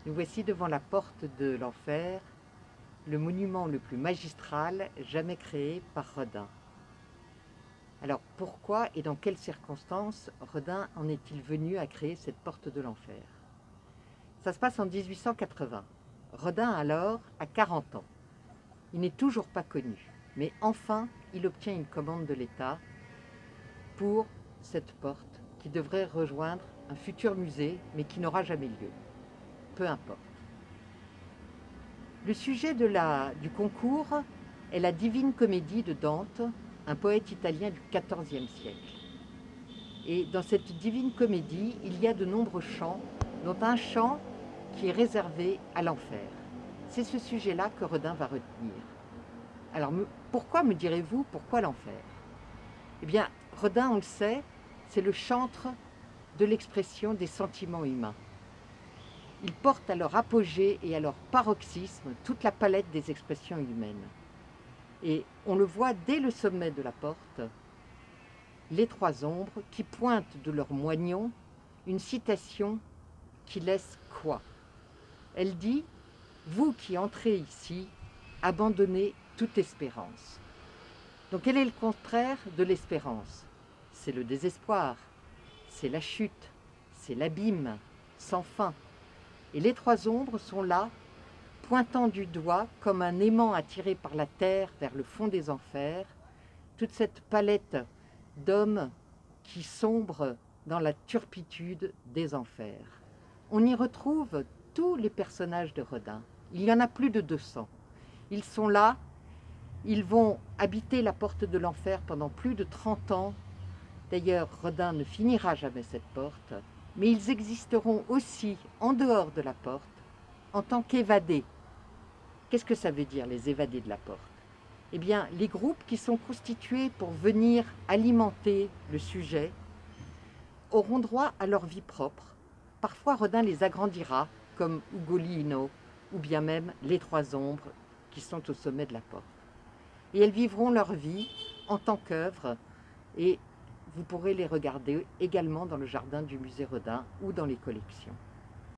Nous voici devant la porte de l'enfer, le monument le plus magistral jamais créé par Rodin. Alors pourquoi et dans quelles circonstances Rodin en est-il venu à créer cette porte de l'enfer? Ça se passe en 1880. Rodin alors a 40 ans. Il n'est toujours pas connu, mais enfin il obtient une commande de l'État pour cette porte qui devrait rejoindre un futur musée, mais qui n'aura jamais lieu. Peu importe. Le sujet du concours est la Divine Comédie de Dante, un poète italien du XIVe siècle. Et dans cette Divine Comédie, il y a de nombreux chants, dont un chant qui est réservé à l'enfer. C'est ce sujet-là que Rodin va retenir. Alors pourquoi, me direz-vous, pourquoi l'enfer? Eh bien, Rodin, on le sait, c'est le chantre de l'expression des sentiments humains. Il porte à leur apogée et à leur paroxysme toute la palette des expressions humaines. Et on le voit dès le sommet de la porte, les trois ombres qui pointent de leur moignon une citation qui laisse quoi? Elle dit « Vous qui entrez ici, abandonnez toute espérance ». Donc quel est le contraire de l'espérance? C'est le désespoir, c'est la chute, c'est l'abîme sans fin. Et les trois ombres sont là, pointant du doigt comme un aimant attiré par la terre vers le fond des enfers, toute cette palette d'hommes qui sombrent dans la turpitude des enfers. On y retrouve tous les personnages de Rodin. Il y en a plus de 200. Ils sont là, ils vont habiter la porte de l'enfer pendant plus de 30 ans. D'ailleurs, Rodin ne finira jamais cette porte, mais ils existeront aussi en dehors de la porte, en tant qu'évadés. Qu'est-ce que ça veut dire, les évadés de la porte? Eh bien, les groupes qui sont constitués pour venir alimenter le sujet auront droit à leur vie propre. Parfois, Rodin les agrandira, comme Ugolino, ou bien même les trois ombres qui sont au sommet de la porte. Et elles vivront leur vie en tant qu'œuvre, et vous pourrez les regarder également dans le jardin du musée Rodin ou dans les collections.